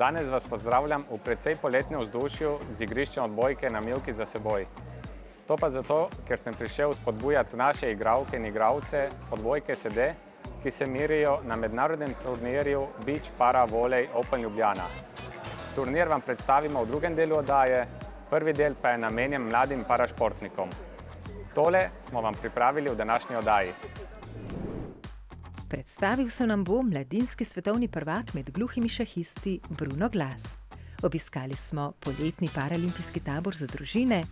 Danes vas pozdravljam v precej poletnem vzdušju z igriščem odbojke na Milki za seboj. To pa zato, ker sem prišel spodbujati naše igralke in igralce odbojke SD, ki se merijo na mednarodnem turnirju Beach Para Volley Open Ljubljana. Turnir vam predstavimo v drugem delu oddaje, prvi del pa je namenjen mladim parašportnikom. Tole smo vam pripravili v današnji oddaji. Predstavil se nam bo mladinski svetovni prvak med gluhimi šahisti Bruno Glas. Obiskali smo poletni paraolimpijski tabor za družine,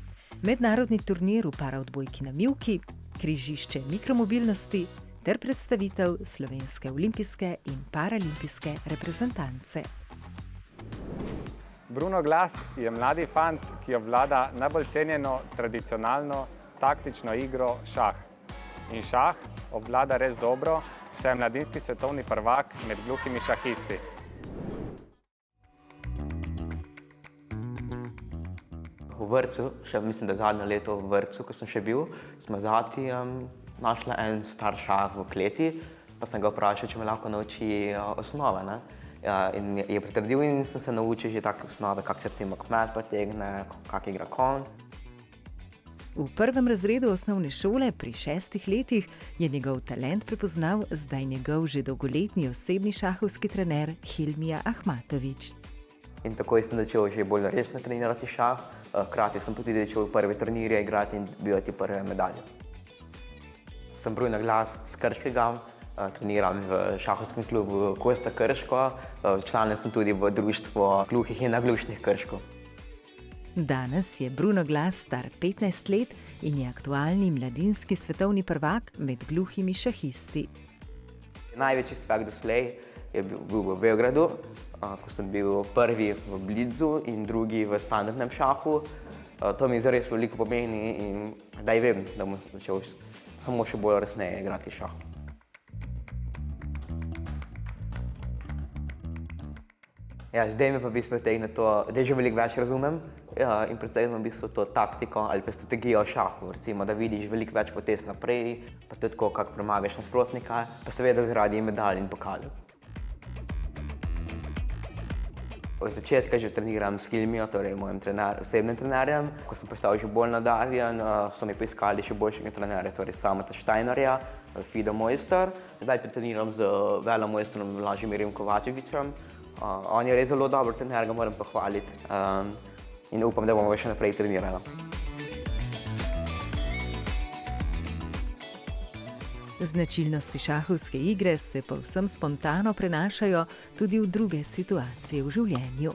mednarodni turnir v paraodbojki na Mivki, križišče mikromobilnosti ter predstavitev slovenske olimpijske in paraolimpijske reprezentance. Bruno Glas je mladi fant, ki obvlada najbolj cenjeno tradicionalno taktično igro šah. In šah obvlada res dobro, saj je mladinski svetovni prvak med gluhimi šahisti. V vrtcu, še mislim, da zadnje leto v vrtcu, ko sem še bil, smo zati našla en star šah v kleti, pa sem ga vprašal, če me lahko nauči osnove. Ne? In je pritrdil in sem se naučil že take osnove, kako se recimo kmet potegne, kako igra konj. V prvem razredu osnovne šole pri 6 letih je njegov talent prepoznal zdaj njegov že dolgoletni osebni šahovski trener Hilmija Ahmatović. In takoj sem začel že bolj resno trenirati šah, hkrati sem tudi začel prve turnirje igrati in dobivati prve medalje. Sem Bruno Glas z Krškega, treniram v šahovskem klubu Kosta Krško, član sem tudi v društvu gluhih in naglušnih Krško. Danes je Bruno Glas star 15 let in je aktualni mladinski svetovni prvak med gluhimi šahisti. Največji uspeh doslej je bil v Beogradu, ko sem bil prvi v blitzu in drugi v standardnem šahu. To mi zares veliko pomeni in zdaj vem, da bom začel samo še bolj resneje igrati šah. Ja, zdaj me pa v bistvu tegne to, da že veliko več razumem in predvsem v bistvu to taktiko ali pa strategijo šahu, recimo, da vidiš veliko več potez naprej, pa tudi tako, kako premagaš nasprotnika, pa seveda zaradi medalj in pokalov. Od začetka že treniram s Hilmijo, torej mojim osebnim trenerjem. Ko sem postal že bolj nadarjen, so mi poiskali še boljšega trenerja, torej Samata Steinerja, Fido Mojster. Zdaj pa treniram z velomojstrom Lažimirjem Kovačevićem. On je res zelo dober trener, ga moram pohvaliti in upam, da bomo še naprej trenirali. Značilnosti šahovske igre se povsem spontano prenašajo tudi v druge situacije v življenju.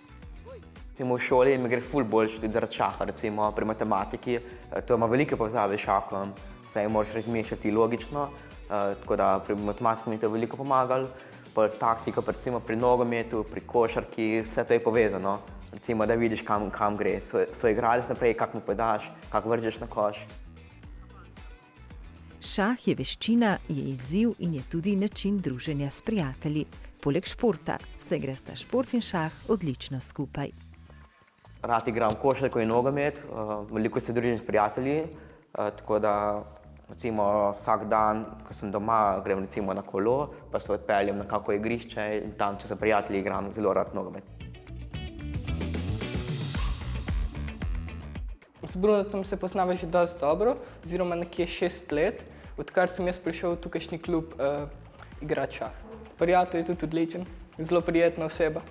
V šoli mi gre ful boljše tudi zaradi šaha, recimo pri matematiki. To ima velike povezave s šahom, saj moraš razmišljati logično, tako da pri matematiki mi je to veliko pomagalo. Pa taktika, recimo pri nogometu, pri košarki, vse to je povezano. Recimo, da vidiš, kam gre. So igralec naprej, kako mu podaš, kako vržeš na koš. Šah je veščina, je izziv in je tudi način druženja s prijatelji. Poleg športa se gresta šport in šah odlično skupaj. Rad igram košarko in nogomet, veliko se družim s prijatelji, tako da recimo vsak dan, ko sem doma, grem recimo na kolo, pa se odpeljem na kako igrišče in tam, če so prijatelji, igram zelo rad nogomet. S Brunotom se poznava že dosti dobro, oziroma nekje 6 let, odkar sem jaz prišel v tukajšnji klub igrati šah. Prijatelj je tudi odličen, zelo prijetna oseba.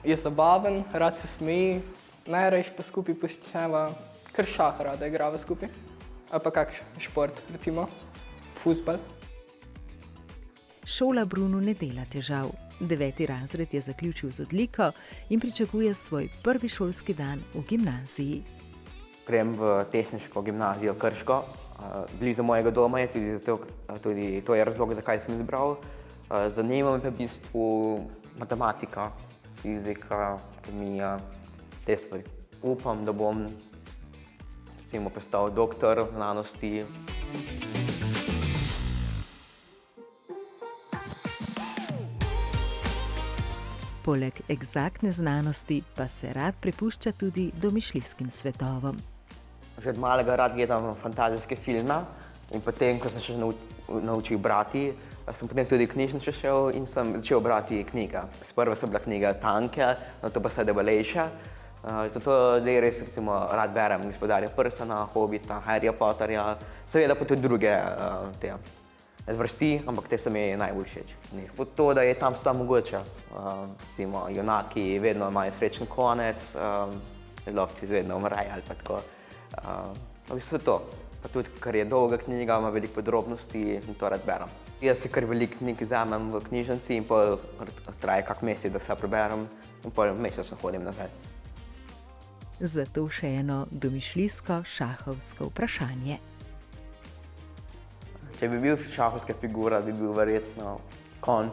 Je zabaven, rad se smeji, najrajši pa skupaj počneva kar šah rada igrava skupaj. Ali pa kakšen šport, recimo fuzbal. Šola Brunu ne dela težav. 9. razred je zaključil z odliko in pričakuje svoj prvi šolski dan v gimnaziji. Grem v tehniško gimnazijo Krško. Blizu mojega doma je, tudi to je razlog, zakaj sem izbral. Zanima me v bistvu matematika, fizika, kemija, te stvari. Upam, da bom postal doktor znanosti. Poleg eksaktne znanosti pa se rad prepušča tudi domišljijskim svetovom. Že od malega rad gledam fantazijske filme in potem, ko sem še naučil brati, sem potem tudi knjižnico šel in sem začel brati knjige. Sprva so bile knjige tanke, nato pa se debelejše. Zato zdaj res recimo rad berem Gospodarja prstana, Hobita, Harryja Potterja, seveda pa tudi druge te zvrsti, ampak te so mi najbolj všeč. Po to, da je tam vse mogoče. Recimo junaki vedno imajo srečen konec, lovci vedno umrejo ali pa tako. V bistvu to. Pa tudi, ker je dolga knjiga, ima veliko podrobnosti in to rad berem. Jaz si kar veliko knjig vzamem v knjižnici in pol traje kak mesec, da vse preberem in pol mesečno hodim nazaj. Zato še eno domišljijsko šahovsko vprašanje. Če bi bil šahovska figura, bi bil verjetno konj,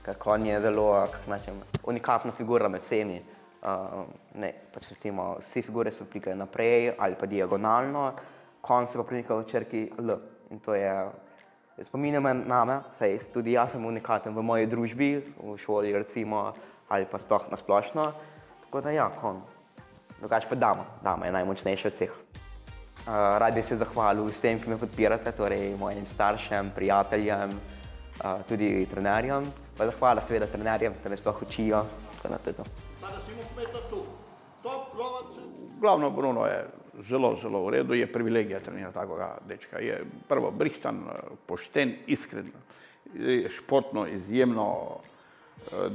ker konj je zelo, kako rečem, unikatna figura med vsemi. Pač recimo vse figure se prikajo naprej ali pa diagonalno, konj se pa premika v črki L. In to je, spominja me name, saj tudi jaz sem unikaten v moji družbi, v šoli recimo, ali pa sploh na splošno. Tako da ja, konj. Drugače pa dama je najmočnejša od vseh. Rad bi se zahvalil vsem, ki me podpirate, torej mojim staršem, prijateljem, tudi trenerjem. Pa zahvala seveda trenerjem, ki me sploh učijo, tako da to je to. Glavno Bruno je zelo v redu, je privilegija trenirati takega dečka. Je prvo bristan, pošten, iskren, športno izjemno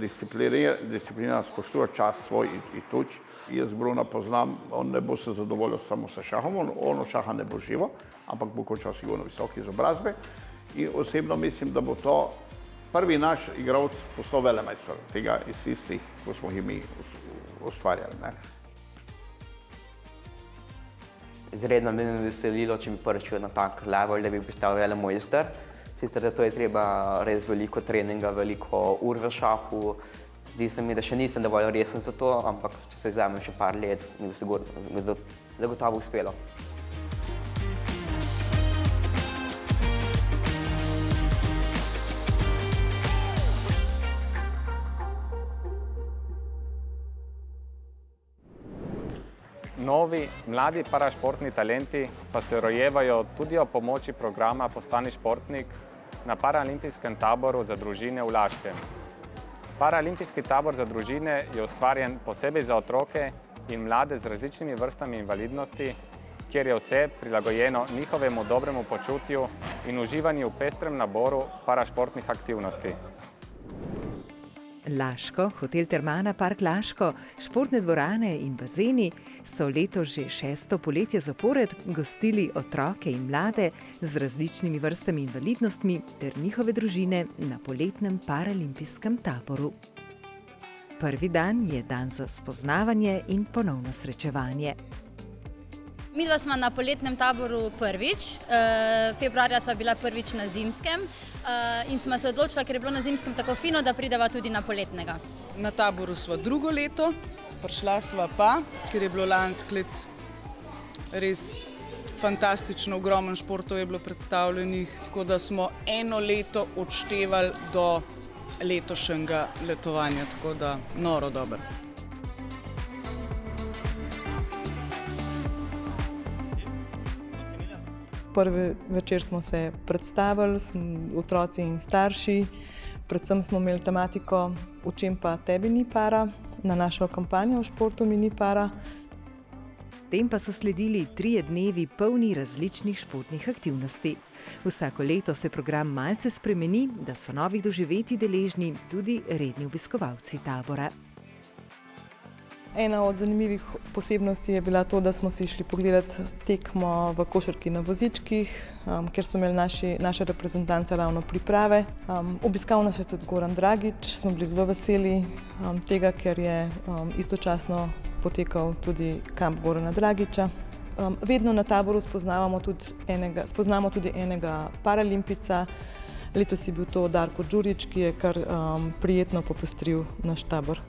discipliniran, spoštuje čas svoj in tuč. Jaz Bruna poznam, on ne bo se zadovoljil samo sa šahom, on od šaha ne bo živo, ampak bo končal sigurno visoke izobrazbe. In osebno mislim, da bo to prvi naš igralec postal velemajster, tega iz istih, ko smo jih mi ustvarjali. Izredno bi me veselilo, če bi prvič na tak level, da bi postal velemojster. Sicer da to je treba res veliko treninga, veliko ur v šahu. Zdi se mi, da še nisem dovolj resen za to, ampak če se vzamem še par let, mi bi zagotovo uspelo. Novi, mladi parašportni talenti pa se rojevajo tudi ob pomoči programa Postani športnik na paraolimpijskem taboru za družine v Laškem. Paraolimpijski tabor za družine je ustvarjen posebej za otroke in mlade z različnimi vrstami invalidnosti, kjer je vse prilagojeno njihovemu dobremu počutju in uživanju v pestrem naboru parašportnih aktivnosti. Laško, hotel Termana Park Laško, športne dvorane in bazeni so letos že 6. poletje zapored gostili otroke in mlade z različnimi vrstami invalidnostmi ter njihove družine na poletnem paraolimpijskem taboru. Prvi dan je dan za spoznavanje in ponovno srečevanje. Midva sva na poletnem taboru prvič, februarja sva bila prvič na zimskem in sva se odločila, ker je bilo na zimskem tako fino, da prideva tudi na poletnega. Na taboru sva drugo leto, prišla sva pa, ker je bilo lansko let res fantastično, ogromno športov je bilo predstavljenih, tako da smo eno leto odštevali do letošnjega letovanja, tako da noro dobro. Prvi večer smo se predstavili, otroci in starši. Predvsem smo imeli tematiko V čem pa tebi ni para, na našo kampanjo v športu mi ni para. Tem pa so sledili 3 dnevi polni različnih športnih aktivnosti. Vsako leto se program malce spremeni, da so novih doživetij deležni tudi redni obiskovalci tabora. Ena od zanimivih posebnosti je bila to, da smo si šli pogledati tekmo v košarki na vozičkih, kjer so imeli naša reprezentanca ravno priprave. Obiskal nas je tudi Goran Dragič, smo bili zelo veseli tega, ker je istočasno potekal tudi kamp Gorana Dragiča. Vedno na taboru spoznamo tudi enega paralimpica. Letos je bil to Darko Đurić, ki je kar prijetno popestril naš tabor.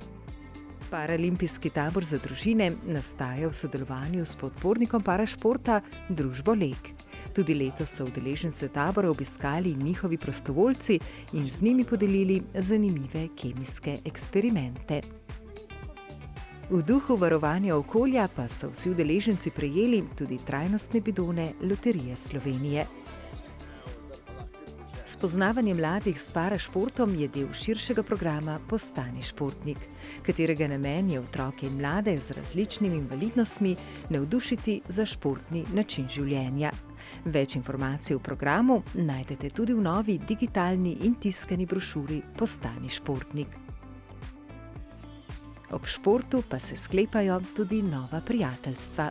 Paraolimpijski tabor za družine nastaja v sodelovanju s podpornikom parašporta Družbo Lek. Tudi letos so udeležence tabora obiskali njihovi prostovoljci in z njimi podelili zanimive kemijske eksperimente. V duhu varovanja okolja pa so vsi udeleženci prejeli tudi trajnostne bidone Loterije Slovenije. Spoznavanje mladih s parašportom je del širšega programa Postani športnik, katerega namen je otroke in mlade z različnimi invalidnostmi navdušiti za športni način življenja. Več informacij o programu najdete tudi v novi digitalni in tiskani brošuri Postani športnik. Ob športu pa se sklepajo tudi nova prijateljstva.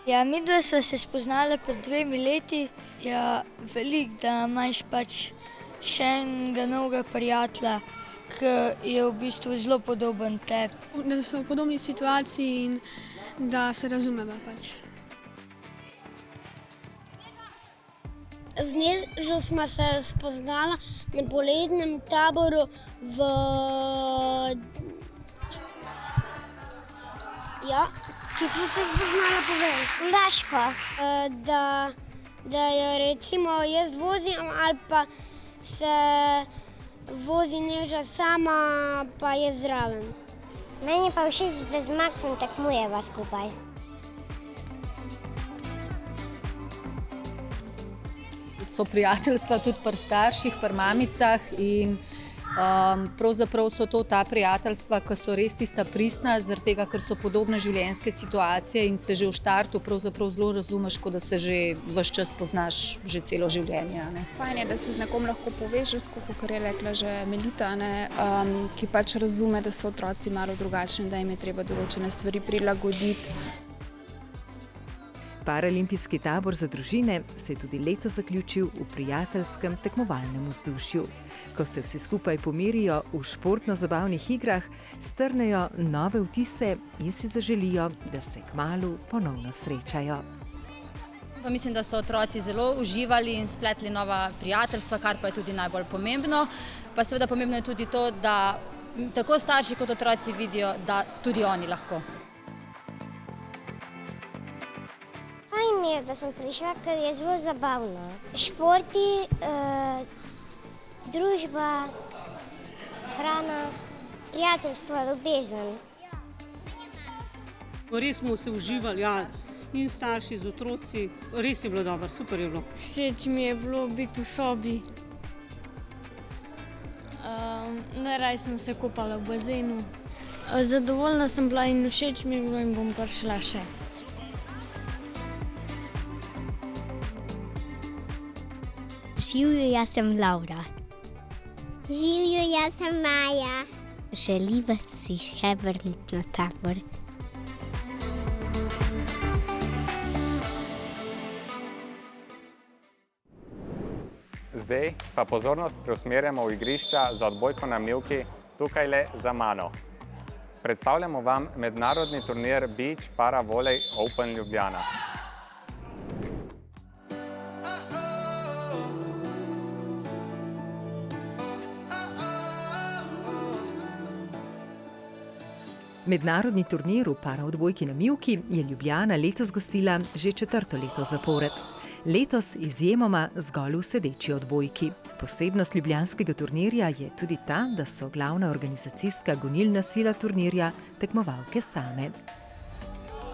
Ja, midva sva se spoznala pred 2 leti. Ja, veliko, da imaš pač še enega novega prijatelja, ki je v bistvu zelo podoben tebi. Da so v podobni situaciji in da se razumeva pač. Z Nežo sva se spoznala na poletnem taboru ki smo se spoznala v Laško. Da jo recimo jaz vozim ali pa se vozi Neža sama, pa je zraven. Meni pa všeč, da z Maksom tekmujeva skupaj. So prijateljstva tudi pri starših, pri mamicah in pravzaprav so to ta prijateljstva, ki so res tista pristna, zaradi tega, ker so podobne življenjske situacije in se že v štartu pravzaprav zelo razumeš, kot da se že ves čas poznaš že celo življenje. Fajn je, da se z nekom lahko povežeš, tako kot je rekla že Melita, ki pač razume, da so otroci malo drugačni, da jim je treba določene stvari prilagoditi. Paralimpijski tabor za družine se je tudi letos zaključil v prijateljskem tekmovalnem vzdušju. Ko se vsi skupaj pomirijo v športno-zabavnih igrah, strnejo nove vtise in si zaželijo, da se kmalu ponovno srečajo. Pa mislim, da so otroci zelo uživali in spletli nova prijateljstva, kar pa je tudi najbolj pomembno. Pa seveda pomembno je tudi to, da tako starši kot otroci vidijo, da tudi oni lahko. Fajn je, da sem prišla, ker je zelo zabavno. Športi, družba, hrana, prijateljstvo, ljubezen. Res smo se uživali, ja, in starši z otroci. Res je bilo dobro, super je bilo. Všeč mi je bilo biti v sobi. Najraje sem se kopala v bazenu. Zadovoljna sem bila in všeč mi je bilo in bom prišla še. Živjo, jaz sem Laura. Živjo, jaz sem Maja. Želiva si še vrniti na tabor. Zdaj pa pozornost preusmerjamo v igrišča za odbojko na mivki, tukaj le za mano. Predstavljamo vam mednarodni turnir Beach Para Volley Open Ljubljana. Mednarodni turnir v paraodbojki na mivki je Ljubljana letos gostila že 4. leto zapored. Letos izjemoma zgolj v sedeči odbojki. Posebnost ljubljanskega turnirja je tudi ta, da so glavna organizacijska gonilna sila turnirja tekmovalke same.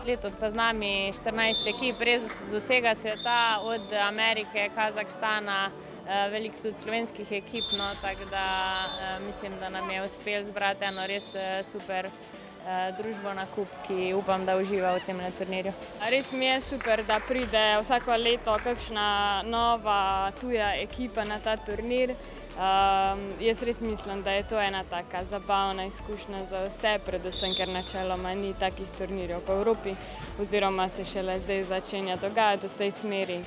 Letos pa z nami 14 ekip, res z vsega sveta, od Amerike, Kazahstana, veliko tudi slovenskih ekip, tako da mislim, da nam je uspelo zbrati eno res super družbo na kup, ki upam, da uživa v tem turnirju. Res mi je super, da pride vsako leto kakšna nova tuja ekipa na ta turnir. Jaz res mislim, da je to ena taka zabavna izkušnja za vse, predvsem, ker načeloma ni takih turnirjev po Evropi, oziroma se šele zdaj začenja dogajati v tej smeri.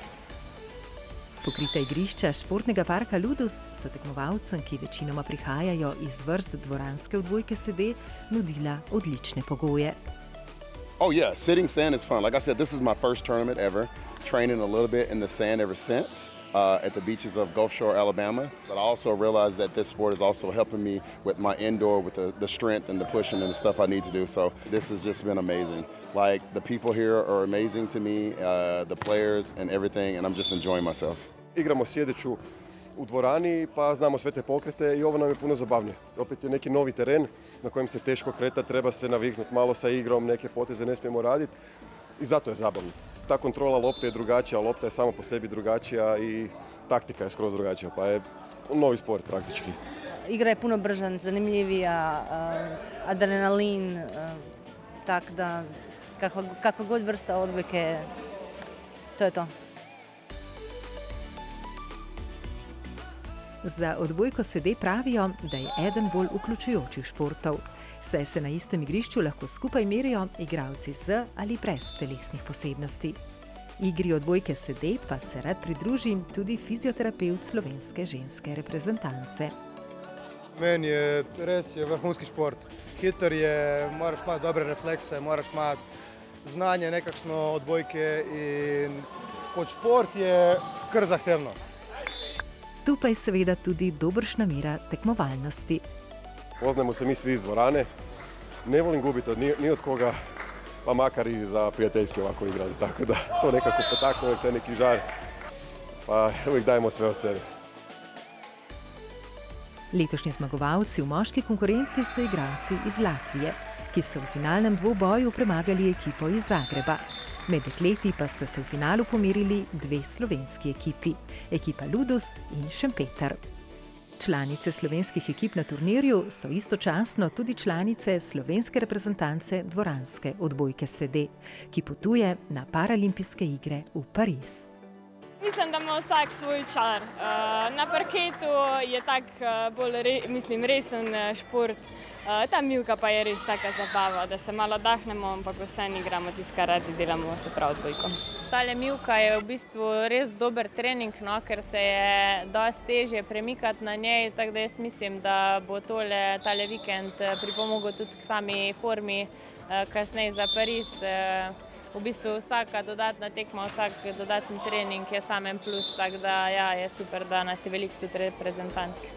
Pokrita igrišča športnega parka Ludus so tekmovalcem, ki večinoma prihajajo iz vrst dvoranske odbojke sede, nudila odlične pogoje. Oh yeah, sitting sand is fun. Like I said, this is my first tournament ever. Training a little bit in the sand ever since at the beaches of Gulf Shore, Alabama. But I also realized that this sport is also helping me with my indoor, with the strength and the pushing and the stuff I need to do. So this has just been amazing. Like the people here are amazing to me, the players and everything, and I'm just enjoying myself. Igramo sjedeću u dvorani, pa znamo sve te pokrete i ovo nam je puno zabavnije. Opet je neki novi teren na kojem se teško kretati, treba se naviknuti malo sa igrom, neke poteze ne smijemo raditi i zato je zabavno. ta kontrola lopte je drugačija, lopta je sama po sebi drugačija i taktika je skroz drugačija, pa je novi sport praktički. Igra je puno brža, zanimljivija, adrenalin, tako da kakva god vrsta odbojke, to je to. Za odbojko sede pravijo, da je eden bolj vključujočih športov, saj se na istem igrišču lahko skupaj merijo igralci z ali brez telesnih posebnosti. Igri odbojke sede pa se rad pridruži tudi fizioterapevt slovenske ženske reprezentance. Meni je res vrhunski šport. Hiter je, moraš imati dobre reflekse, moraš imati znanje nekakšno odbojke in kot šport je kar zahtevno. Tu pa je seveda tudi dobršna mera tekmovalnosti. Poznajemo se mi svi iz dvorane, ne volim gubiti ni od koga, pa makar i za prijateljski ovako igrali, tako da to nekako potakne, to je neki žar, pa uvijek dajemo sve od sebe. Letošnji zmagovalci v moški konkurenci so igralci iz Latvije, ki so v finalnem dvoboju premagali ekipo iz Zagreba. Med dekleti pa sta se v finalu pomerili dve slovenski ekipi, ekipa Ludus in Šempeter. Članice slovenskih ekip na turnirju so istočasno tudi članice slovenske reprezentance dvoranske odbojke sede, ki potuje na Paralimpijske igre v Pariz. Mislim, da ima vsak svoj čar. Na parketu je tak bolj resen šport. Ta mivka pa je res taka zabava, da se malo dahnemo, ampak vseeno igramo tisto, kar radi delamo, se pravi odbojko. Tale mivka je v bistvu res dober trening, ker se je dosti težje premikati na njej, tako da jaz mislim, da bo tale vikend pripomogel tudi k sami formi kasneje za Pariz. V bistvu vsaka dodatna tekma, vsak dodatni trening je samem plus, tako da ja, je super, da nas je veliko tudi reprezentantk.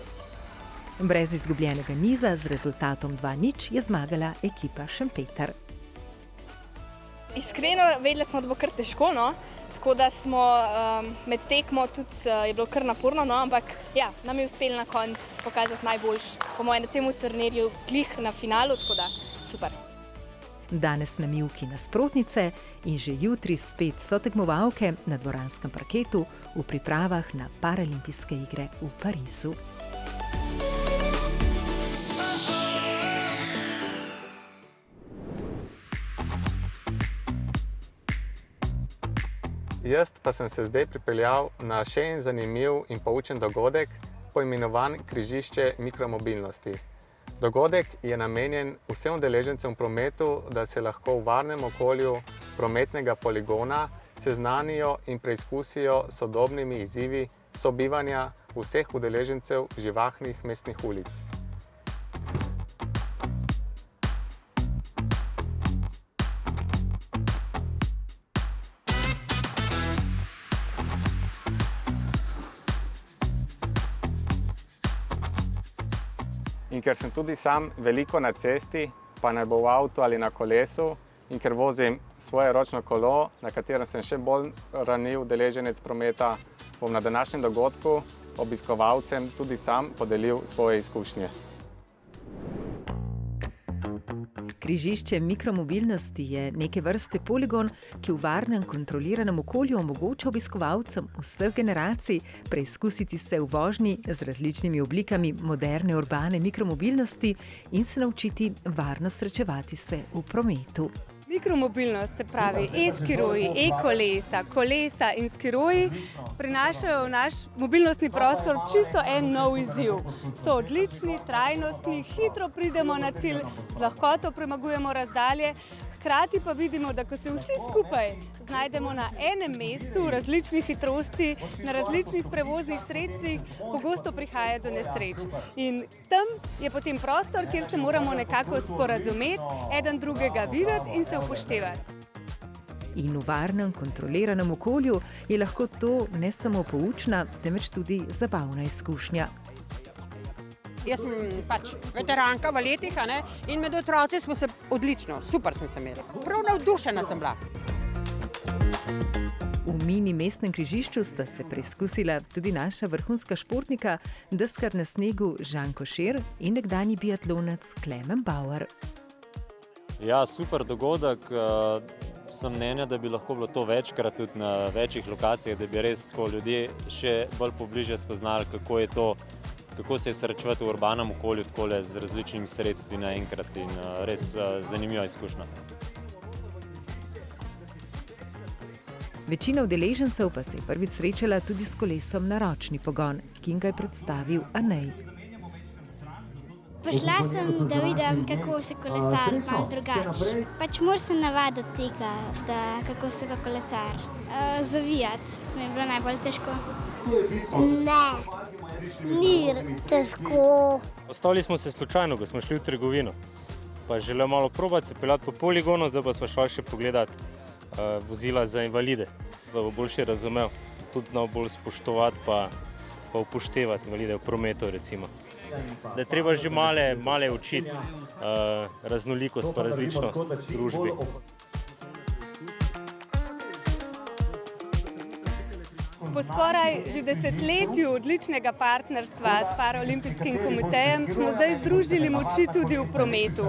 Brez izgubljenega niza z rezultatom 2:0 je zmagala ekipa Šempeter. Iskreno, vedeli smo, da bo kar težko, tako da smo med tekmo tudi je bilo kar naporno, ampak ja, nam je uspelo na koncu pokazati najboljši, po mojem, na celem turnirju, glih na finalu, tako da super. Danes na mivki nasprotnice in že jutri spet sotekmovalke na dvoranskem parketu v pripravah na Paralimpijske igre v Parizu. Jaz pa sem se zdaj pripeljal na še en zanimiv in poučen dogodek, poimenovan Križišče mikromobilnosti. Dogodek je namenjen vsem udeležencem v prometu, da se lahko v varnem okolju prometnega poligona seznanijo in preizkusijo s sodobnimi izzivi sobivanja vseh udeležencev živahnih mestnih ulic. In ker sem tudi sam veliko na cesti, pa naj bo v avtu ali na kolesu, in ker vozim svoje ročno kolo, na katerem sem še bolj ranljiv udeleženec prometa, bom na današnjem dogodku obiskovalcem tudi sam podelil svoje izkušnje. Križišče mikromobilnosti je neke vrste poligon, ki v varnem, kontroliranem okolju omogoča obiskovalcem vseh generacij preizkusiti se v vožnji z različnimi oblikami moderne urbane mikromobilnosti in se naučiti varno srečevati se v prometu. Mikromobilnost, se pravi e-skiroji, e-kolesa, kolesa in skiroji prinašajo v naš mobilnostni prostor čisto en nov izziv. So odlični, trajnostni, hitro pridemo na cilj, z lahkoto premagujemo razdalje, hkrati pa vidimo, da ko se vsi skupaj znajdemo na enem mestu, različnih hitrosti, na različnih prevoznih sredstvih, pogosto prihaja do nesreč. In tam je potem prostor, kjer se moramo nekako sporazumeti, eden drugega videti in se upoštevati. In v varnem, kontroliranem okolju je lahko to ne samo poučna, temveč tudi zabavna izkušnja. Jaz sem pač veteranka v letih in med otroci smo se odlično, super sem se imela. Prav navdušena sem bila. V mini mestnem križišču sta se preizkusila tudi naša vrhunska športnika, deskar na snegu Žan Košir in nekdanji biatlonec Klemen Bauer. Ja, super dogodek. sem mnenja, da bi lahko bilo to večkrat tudi na večjih lokacijah, da bi res tako ljudje še bolj pobliže spoznali, kako je to, kako se je srečevati v urbanem okolju takole z različnimi sredstvi naenkrat in res zanimiva izkušnja. Večina udeležencev pa se je prvič srečala tudi s kolesom na ročni pogon, ki ga je predstavil Anej. Prišla sem, da vidim, kako se kolesar, malo drugače. Pač moraš se navaditi tega, kako se to kolesar. Zavijati, mi je bilo najbolj težko. Ne, ni težko. Ostali smo se slučajno, ko smo šli v trgovino. Pa želel malo probati se peljati po poligonu, zdaj pa smo šli še pogledati vozila za invalide, da bo boljše razumel, tudi malo bolj spoštovati pa upoštevati invalide v prometu recimo. Da je treba že male učiti raznolikost pa različnost v družbi. Po skoraj že desetletju odličnega partnerstva s Paraolimpijskim komitejem smo zdaj združili moči tudi v prometu.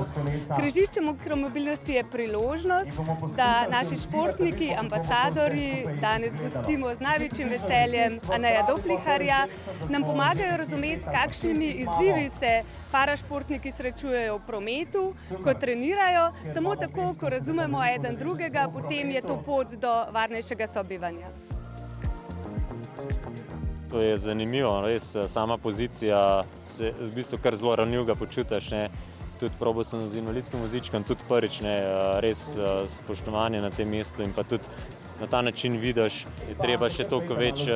Križišče mikromobilnosti je priložnost, da naši športniki, ambasadorji, danes gostimo z največjim veseljem Aneja Dopliharja, nam pomagajo razumeti, s kakšnimi izzivi se parašportniki srečujejo v prometu, ko trenirajo, samo tako, ko razumemo eden drugega, potem je to pot do varnejšega sobivanja. To je zanimivo, res sama pozicija se v bistvu kar zelo ranljivega počutiš, ne. Tudi probal sem z invalidskim vozičkom, tudi prvič, ne, res spoštovanje na tem mestu in pa tudi na ta način vidiš, je treba še toliko več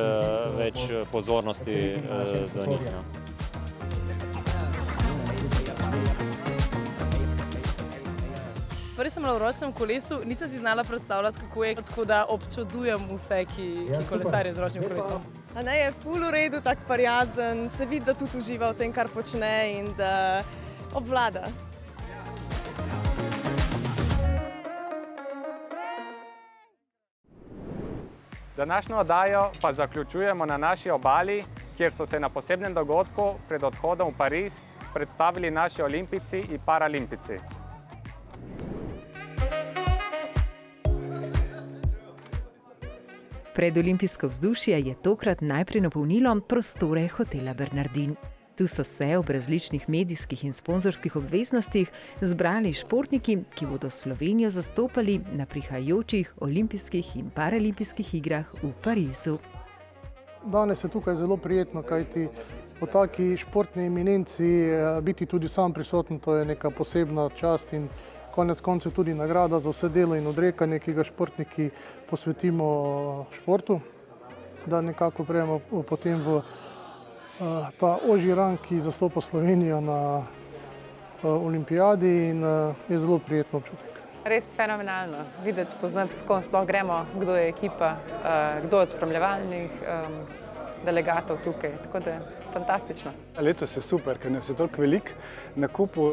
pozornosti do njih. No. Prvi sem bila v ročnem kolesu, nisem si znala predstavljati, kako je, tako da občudujem vse, ki kolesarijo z ročnim kolesom. Anej je ful v redu, tak prijazen, se vidi, da tudi uživa v tem, kar počne in da obvlada. Današnjo oddajo pa zaključujemo na naši obali, kjer so se na posebnem dogodku pred odhodom v Pariz predstavili naši olimpijci in paralimpici. Predolimpijsko vzdušje je tokrat najprej napolnilo prostore hotela Bernardin. Tu so se ob različnih medijskih in sponzorskih obveznostih zbrali športniki, ki bodo Slovenijo zastopali na prihajajočih olimpijskih in paralimpijskih igrah v Parizu. Danes je tukaj zelo prijetno, kajti po taki športni eminenci biti tudi sam prisoten, to je neka posebna čast in konec koncev tudi nagrada za vse delo in odrekanje, ki ga športniki posvetimo športu, da nekako prejemo potem v ta ožji rang, ki zastopa Slovenijo na olimpijadi in je zelo prijetno občutek. Res fenomenalno videti, spoznati, s kom sploh gremo, kdo je ekipa, kdo od spremljevalnih delegatov tukaj, tako da je fantastično. Letos je super, ker nas je toliko veliko, na kupu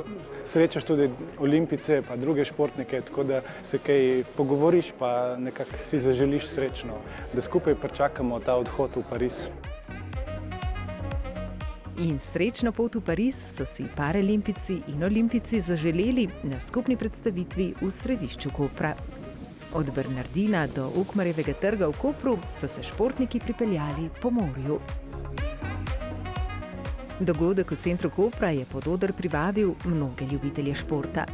srečaš tudi olimpijce pa druge športnike, tako da se kaj pogovoriš pa nekako si zaželiš srečno, da skupaj pričakamo ta odhod v Pariz. In srečno pot v Pariz so si paralimpici in olimpijci zaželeli na skupni predstavitvi v središču Kopra. Od Bernardina do Ukmarjevega trga v Kopru so se športniki pripeljali po morju. Dogodek v centru Kopra je pod oder privabil mnoge ljubitelje športa.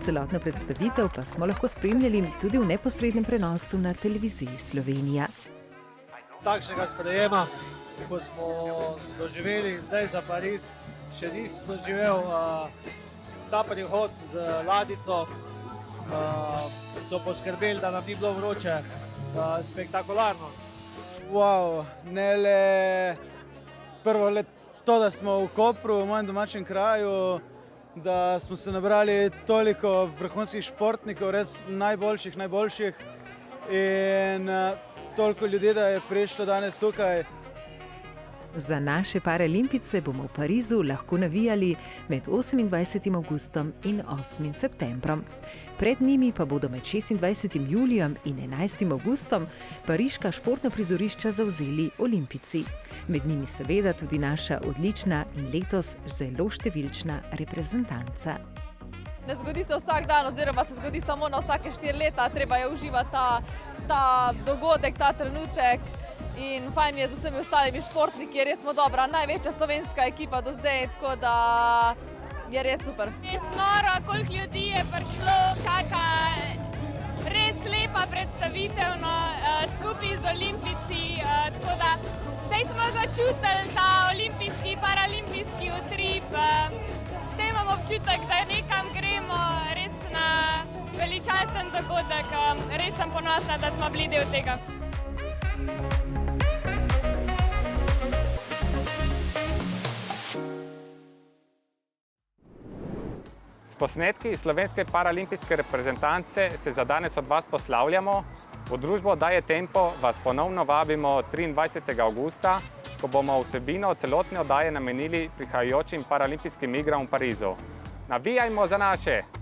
Celotno predstavitev pa smo lahko spremljali tudi v neposrednem prenosu na televiziji Slovenija. Takšnega sprejema, ko smo doživeli zdaj za Pariz, še nisem doživel ta prihod z ladico. So poskrbeli, da nam ni bilo vroče, spektakularno. Wow, ne le prvo to, da smo v Kopru, v mojem domačem kraju, da smo se nabrali toliko vrhunskih športnikov, res najboljših in toliko ljudi, da je prišlo danes tukaj. Za naše paralimpice bomo v Parizu lahko navijali med 28. avgustom in 8. septembrom. Pred njimi pa bodo med 26. julijem in 11. avgustom pariška športna prizorišča zavzeli olimpijci. Med njimi seveda tudi naša odlična in letos zelo številčna reprezentanca. Ne zgodi se vsak dan, oziroma se zgodi samo na vsake 4 leta, treba je uživati ta dogodek, ta trenutek. In fajn mi je z vsemi ostalimi športniki, res smo dobra, največja slovenska ekipa do zdaj, tako da je res super. Res noro, koliko ljudi je prišlo, kaka res lepa predstavitev, no, skupaj z olimpijci, tako da zdaj smo začutili ta olimpijski, paralimpijski utrip. Zdaj imam občutek, da nekam gremo res na veličasten dogodek. Res sem ponosna, da smo bili del tega. S posnetki slovenske paralimpijske reprezentance se za danes od vas poslavljamo. V družbo Oddaje Tempo vas ponovno vabimo 23. avgusta, ko bomo vsebino celotne oddaje namenili prihajajočim paralimpijskim igram v Parizu. Navijajmo za naše!